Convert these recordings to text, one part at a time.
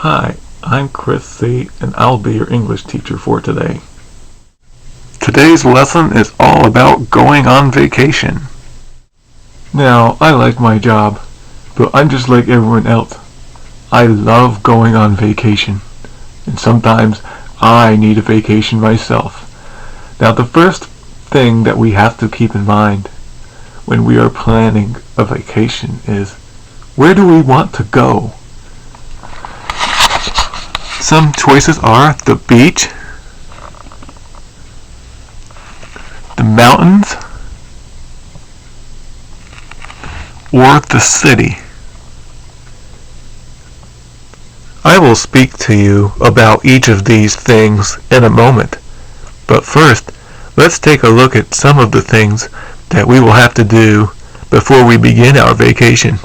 Hi, I'm Kris, and I'll be your English teacher for today. Today's lesson is all about going on vacation. Now, I like my job, but I'm just like everyone else. I love going on vacation, and sometimes I need a vacation myself. Now, the first thing that we have to keep in mind when we are planning a vacation is, where do we want to go? Some choices are the beach, the mountains, or the city. I will speak to you about each of these things in a moment, but first, let's take a look at some of the things that we will have to do before we begin our vacation.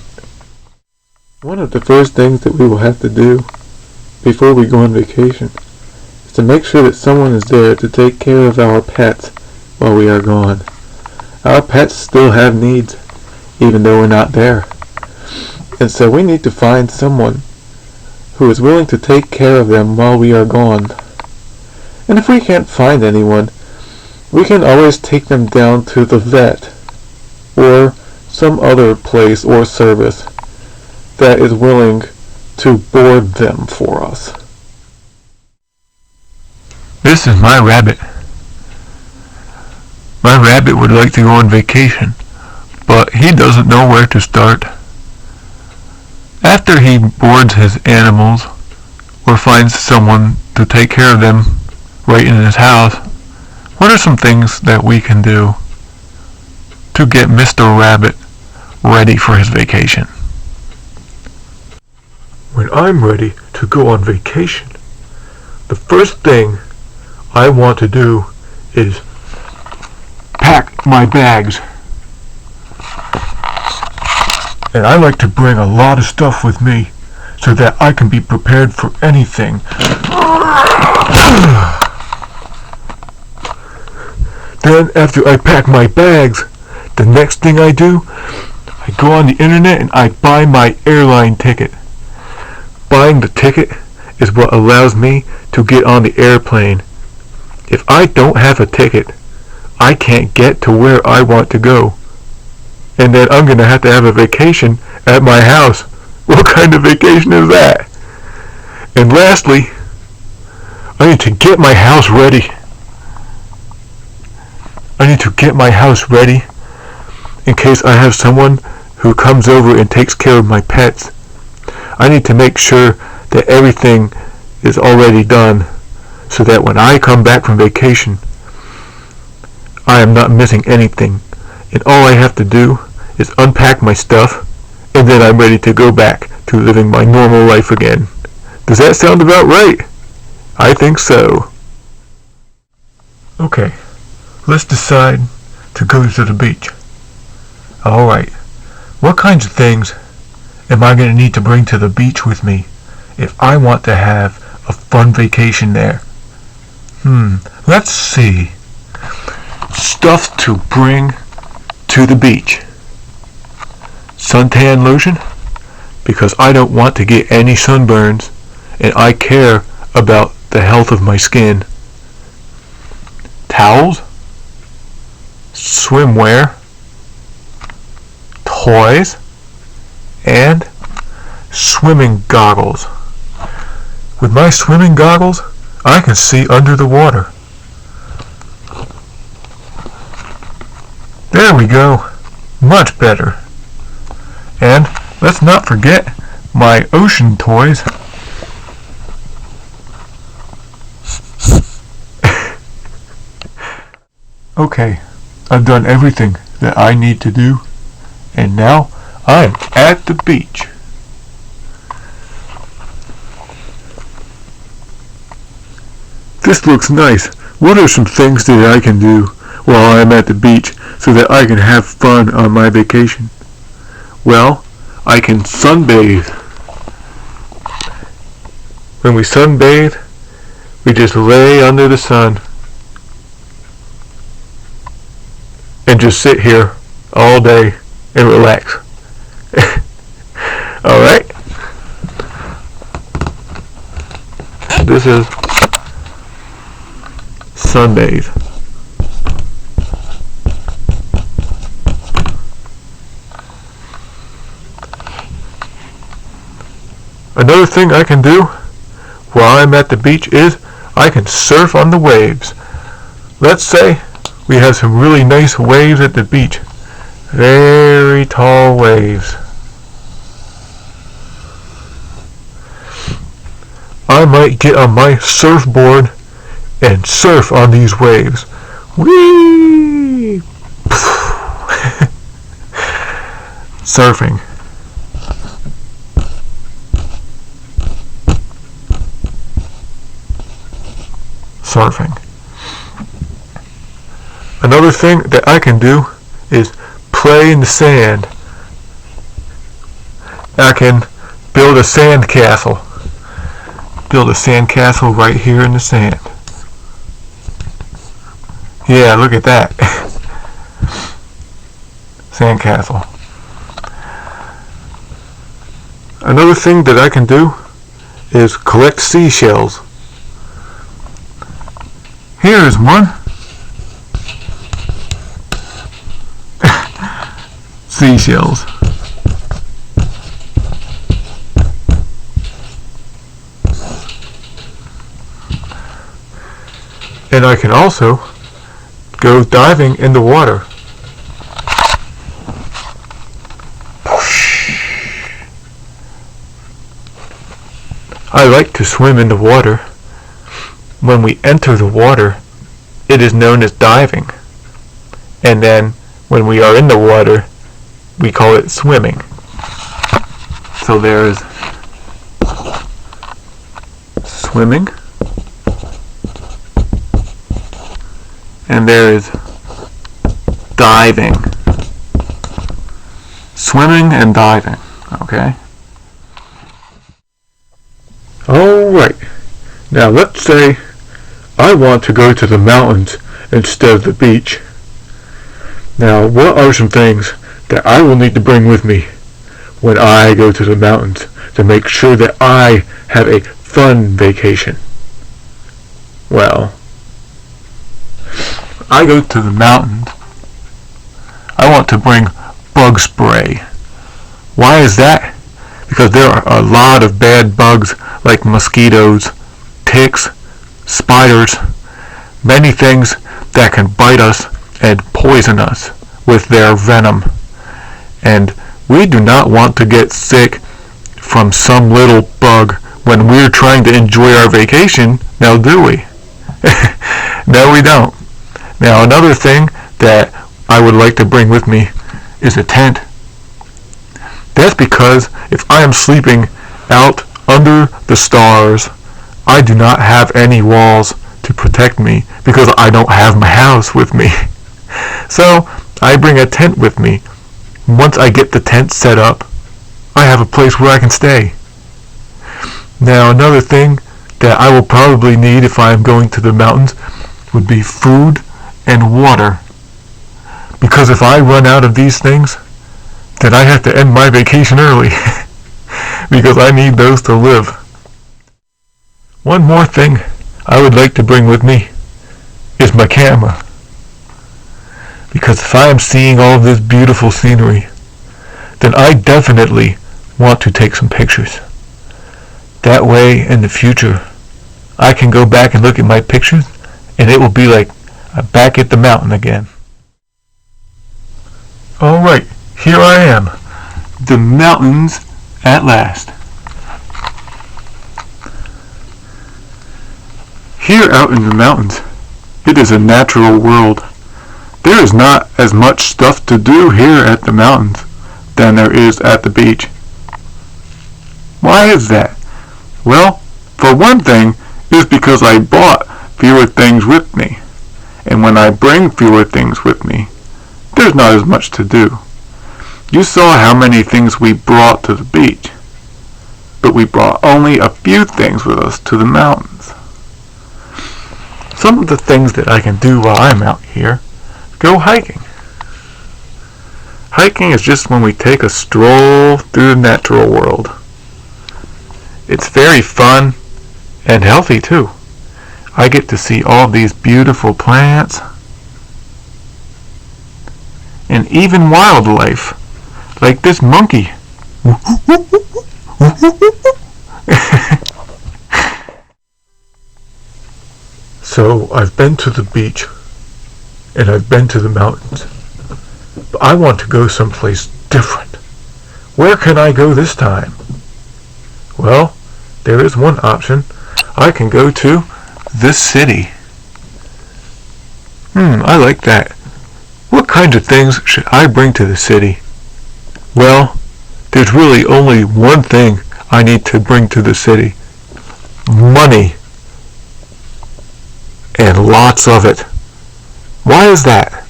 One of the first things that we will have to do before we go on vacation is to make sure that someone is there to take care of our pets while we are gone. Our pets still have needs, even though we're not there. And so we need to find someone who is willing to take care of them while we are gone. And if we can't find anyone, we can always take them down to the vet or some other place or service that is willing to board them for us. This is my rabbit. My rabbit would like to go on vacation, but he doesn't know where to start. After he boards his animals or finds someone to take care of them right in his house, what are some things that we can do to get Mr. Rabbit ready for his vacation? When I'm ready to go on vacation, the first thing I want to do is pack my bags. And I like to bring a lot of stuff with me so that I can be prepared for anything. Then after I pack my bags, the next thing I do, I go on the internet and I buy my airline ticket. Buying the ticket is what allows me to get on the airplane. If I don't have a ticket, I can't get to where I want to go. And then I'm going to have a vacation at my house. What kind of vacation is that? And lastly, I need to get my house ready. I need to get my house ready in case I have someone who comes over and takes care of my pets. I need to make sure that everything is already done so that when I come back from vacation, I am not missing anything. And all I have to do is unpack my stuff, and then I'm ready to go back to living my normal life again. Does that sound about right? I think so. Okay, let's decide to go to the beach. Alright, what kinds of things am I going to need to bring to the beach with me if I want to have a fun vacation there? Let's see. Stuff to bring to the beach. Suntan lotion, because I don't want to get any sunburns and I care about the health of my skin. Towels, swimwear, toys, and swimming goggles. With my swimming goggles, I can see under the water. There we go. Much better. And let's not forget my ocean toys. Okay, I've done everything that I need to do, and now I'm at the beach. This looks nice. What are some things that I can do while I'm at the beach so that I can have fun on my vacation? Well, I can sunbathe. When we sunbathe, we just lay under the sun and just sit here all day and relax. Alright? this is sunbathe. Another thing I can do while I'm at the beach is I can surf on the waves. Let's say we have some really nice waves at the beach. Very tall waves. I might get on my surfboard and surf on these waves. Whee! Surfing. Surfing. Another thing that I can do is play in the sand. I can build a sand castle. Build a sand castle right here in the sand. Yeah, look at that. Sand castle. Another thing that I can do is collect seashells. Here is one. Seashells. And I can also go diving in the water. I like to swim in the water. When we enter the water, it is known as diving. And then when we are in the water, we call it swimming. So there's swimming, and there is diving. Swimming and diving, okay? Alright, now let's say I want to go to the mountains instead of the beach. Now, what are some things that I will need to bring with me when I go to the mountains to make sure that I have a fun vacation? Well, I go to the mountains, I want to bring bug spray. Why is that? Because there are a lot of bad bugs like mosquitoes, ticks, spiders, many things that can bite us and poison us with their venom. And we do not want to get sick from some little bug when we're trying to enjoy our vacation, now do we? No, we don't. Now, another thing that I would like to bring with me is a tent. That's because if I am sleeping out under the stars, I do not have any walls to protect me because I don't have my house with me. So I bring a tent with me. Once I get the tent set up, I have a place where I can stay. Now, another thing that I will probably need if I am going to the mountains would be food and water. Because if I run out of these things, then I have to end my vacation early. Because I need those to live. One more thing I would like to bring with me is my camera. Because if I am seeing all of this beautiful scenery, then I definitely want to take some pictures. That way, in the future, I can go back and look at my pictures, and it will be like I'm back at the mountain again. Alright, here I am. The mountains at last. Here out in the mountains, it is a natural world. There is not as much stuff to do here at the mountains than there is at the beach. Why is that? Well, for one thing, it's because I brought fewer things with me. And when I bring fewer things with me, there's not as much to do. You saw how many things we brought to the beach, but we brought only a few things with us to the mountains. Some of the things that I can do while I'm out here: go hiking. Hiking is just when we take a stroll through the natural world. It's very fun, and healthy too. I get to see all these beautiful plants and even wildlife, like this monkey. So I've been to the beach and I've been to the mountains, but I want to go someplace different. Where can I go this time? Well, there is one option. I can go to this city. I like that. What kinds of things should I bring to the city? Well, there's really only one thing I need to bring to the city. Money. And lots of it. Why is that?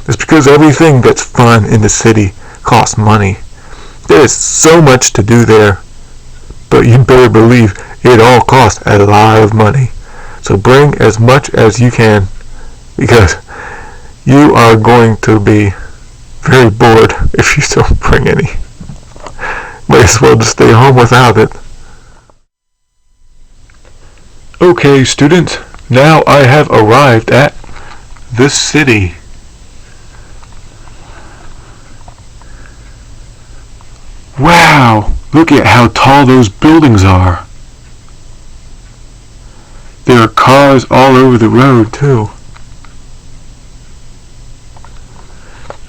It's because everything that's fun in the city costs money. There is so much to do there, but you better believe it all costs a lot of money. So bring as much as you can, because you are going to be very bored if you don't bring any. Might as well just stay home without it. Okay, students, now I have arrived at this city. Wow, look at how tall those buildings are. There are cars all over the road too.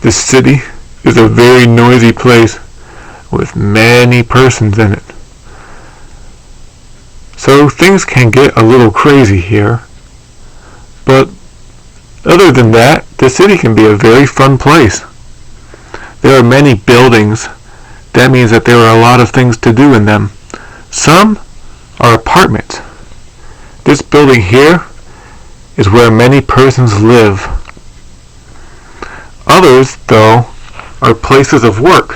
This city is a very noisy place with many persons in it. So things can get a little crazy here. But other than that, the city can be a very fun place. There are many buildings. That means that there are a lot of things to do in them. Some are apartments. This building here is where many persons live. Others, though, are places of work.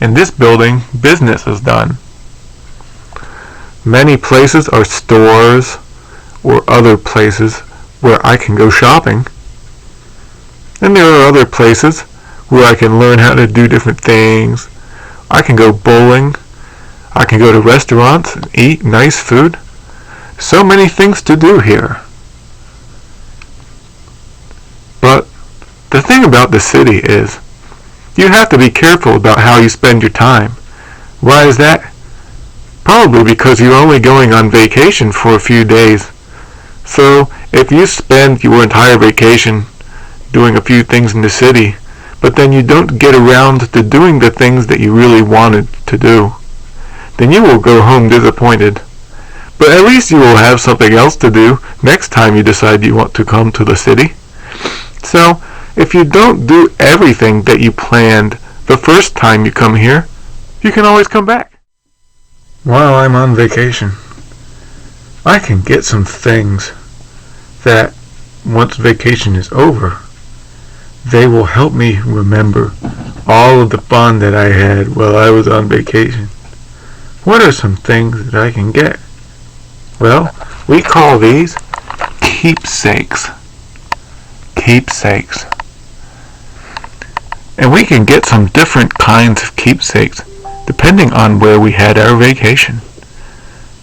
In this building, business is done. Many places are stores or other places where I can go shopping. And there are other places where I can learn how to do different things. I can go bowling. I can go to restaurants and eat nice food. So many things to do here. But the thing about the city is you have to be careful about how you spend your time. Why is that? Probably because you're only going on vacation for a few days. So if you spend your entire vacation doing a few things in the city, but then you don't get around to doing the things that you really wanted to do, then you will go home disappointed. But at least you will have something else to do next time you decide you want to come to the city. So if you don't do everything that you planned the first time you come here, you can always come back. While I'm on vacation, I can get some things that, once vacation is over, they will help me remember all of the fun that I had while I was on vacation. What are some things that I can get? Well, we call these keepsakes. Keepsakes. And we can get some different kinds of keepsakes depending on where we had our vacation.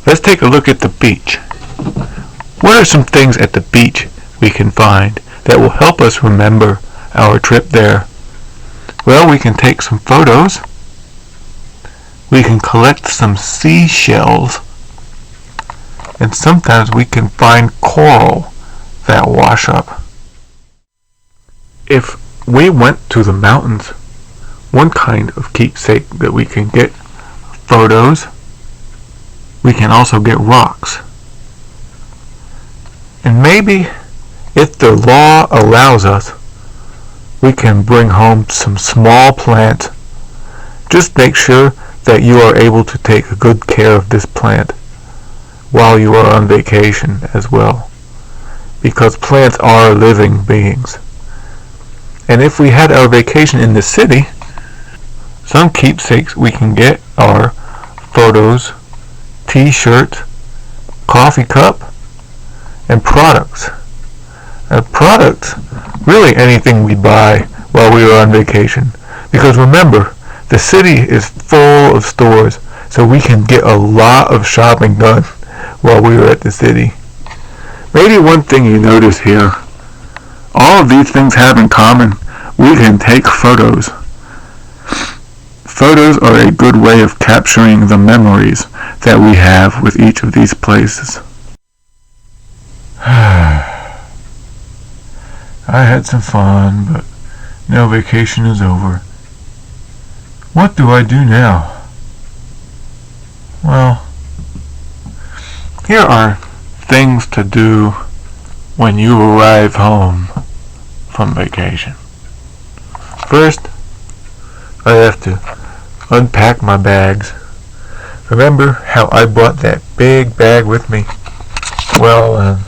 Let's take a look at the beach. What are some things at the beach we can find that will help us remember our trip there? Well, we can take some photos. We can collect some seashells. And sometimes we can find coral that wash up. If we went to the mountains, one kind of keepsake that we can get photos. We can also get rocks. And maybe, if the law allows us, we can bring home some small plants. Just make sure that you are able to take good care of this plant while you are on vacation as well, because plants are living beings. And if we had our vacation in the city, some keepsakes we can get are photos, t-shirts, coffee cup, and products. Products, really anything we buy while we are on vacation. Because remember, the city is full of stores, so we can get a lot of shopping done while we were at the city. Maybe one thing you notice here, all of these things have in common, we can take photos. Photos are a good way of capturing the memories that we have with each of these places. I had some fun, but now vacation is over. What do I do now? Well, here are things to do when you arrive home from vacation. First, I have to unpack my bags. Remember how I brought that big bag with me? Well,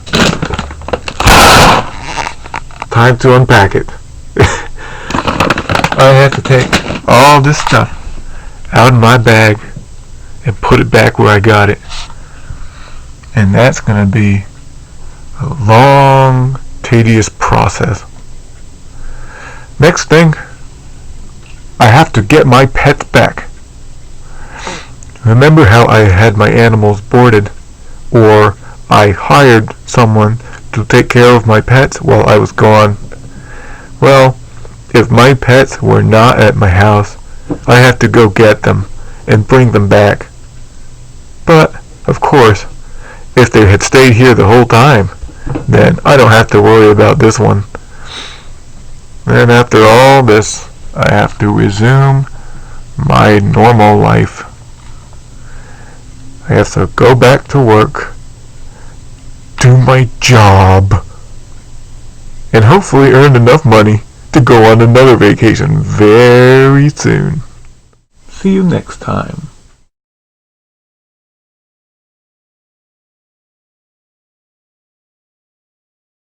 time to unpack it. I have to take all this stuff out of my bag and put it back where I got it. And that's going to be a long, tedious process. Next thing, I have to get my pets back. Remember how I had my animals boarded, or I hired someone to take care of my pets while I was gone? Well, if my pets were not at my house, I have to go get them and bring them back. But, of course, if they had stayed here the whole time, then I don't have to worry about this one. Then after all this, I have to resume my normal life. I have to go back to work, do my job, and hopefully earn enough money to go on another vacation very soon. See you next time.